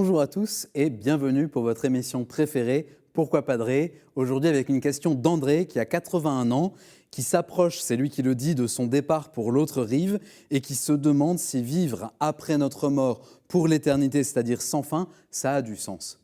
Bonjour à tous et bienvenue pour votre émission préférée, Pourquoi Padrer ? Aujourd'hui avec une question d'André qui a 81 ans, qui s'approche, c'est lui qui le dit, de son départ pour l'autre rive et qui se demande si vivre après notre mort pour l'éternité, c'est-à-dire sans fin, ça a du sens.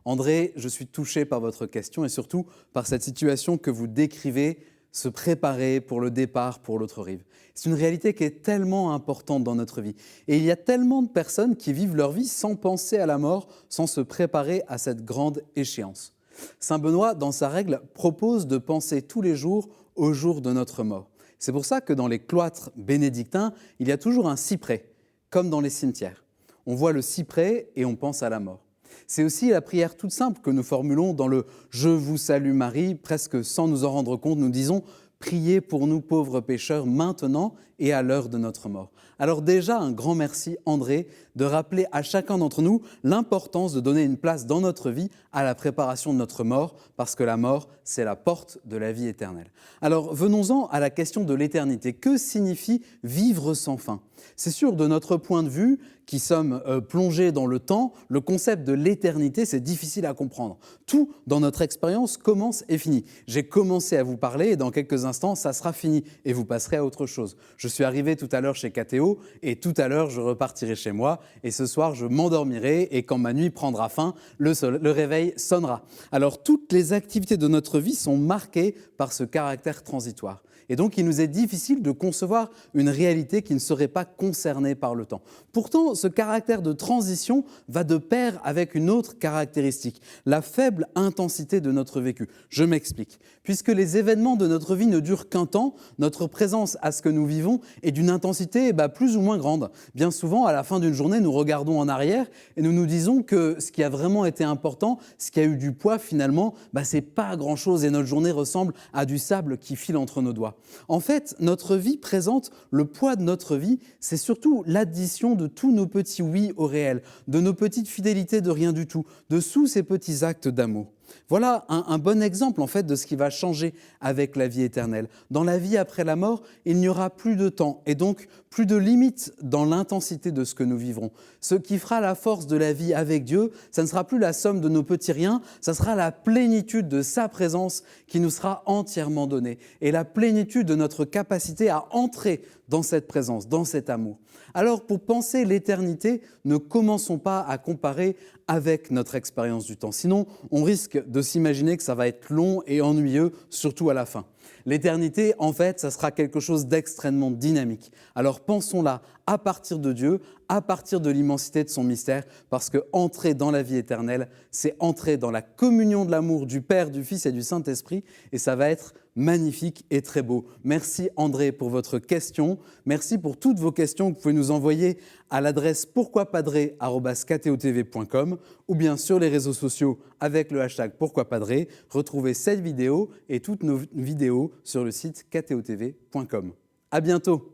André, je suis touché par votre question et surtout par cette situation que vous décrivez, se préparer pour le départ pour l'autre rive. C'est une réalité qui est tellement importante dans notre vie. Et il y a tellement de personnes qui vivent leur vie sans penser à la mort, sans se préparer à cette grande échéance. Saint Benoît, dans sa règle, propose de penser tous les jours au jour de notre mort. C'est pour ça que dans les cloîtres bénédictins, il y a toujours un cyprès, comme dans les cimetières. On voit le cyprès et on pense à la mort. C'est aussi la prière toute simple que nous formulons dans le « Je vous salue Marie », presque sans nous en rendre compte, nous disons « Priez pour nous pauvres pécheurs maintenant et à l'heure de notre mort ». Alors déjà, un grand merci André de rappeler à chacun d'entre nous l'importance de donner une place dans notre vie à la préparation de notre mort, parce que la mort, c'est la porte de la vie éternelle. Alors venons-en à la question de l'éternité. Que signifie vivre sans fin ? C'est sûr, de notre point de vue, qui sommes plongés dans le temps, le concept de l'éternité, c'est difficile à comprendre. Tout dans notre expérience commence et finit. J'ai commencé à vous parler et dans quelques instants, ça sera fini et vous passerez à autre chose. Je suis arrivé tout à l'heure chez KTO et tout à l'heure, je repartirai chez moi et ce soir, je m'endormirai et quand ma nuit prendra fin, le réveil sonnera. Alors, toutes les activités de notre vie sont marquées par ce caractère transitoire. Et donc, il nous est difficile de concevoir une réalité qui ne serait pas concernée par le temps. Pourtant, ce caractère de transition va de pair avec une autre caractéristique, la faible intensité de notre vécu. Je m'explique. Puisque les événements de notre vie ne durent qu'un temps, notre présence à ce que nous vivons est d'une intensité plus ou moins grande. Bien souvent, à la fin d'une journée, nous regardons en arrière et nous nous disons que ce qui a vraiment été important, ce qui a eu du poids finalement, c'est pas grand-chose et notre journée ressemble à du sable qui file entre nos doigts. En fait, notre vie présente, le poids de notre vie, c'est surtout l'addition de tous nos petits oui au réel, de nos petites fidélités de rien du tout, de tous ces petits actes d'amour. Voilà un bon exemple en fait de ce qui va changer avec la vie éternelle. Dans la vie après la mort, il n'y aura plus de temps et donc plus de limites dans l'intensité de ce que nous vivrons. Ce qui fera la force de la vie avec Dieu, ça ne sera plus la somme de nos petits riens, ça sera la plénitude de sa présence qui nous sera entièrement donnée et la plénitude de notre capacité à entrer dans cette présence, dans cet amour. Alors pour penser l'éternité, ne commençons pas à comparer avec notre expérience du temps. Sinon, on risque de s'imaginer que ça va être long et ennuyeux, surtout à la fin. L'éternité, en fait, ça sera quelque chose d'extrêmement dynamique. Alors pensons-la à partir de Dieu, à partir de l'immensité de son mystère, parce que entrer dans la vie éternelle, c'est entrer dans la communion de l'amour du Père, du Fils et du Saint-Esprit, et ça va être magnifique et très beau. Merci André pour votre question. Merci pour toutes vos questions que vous pouvez nous envoyer à l'adresse pourquoipadrer@ktotv.com ou bien sur les réseaux sociaux avec le hashtag pourquoipadrer. Retrouvez cette vidéo et toutes nos vidéos sur le site ktotv.com. À bientôt.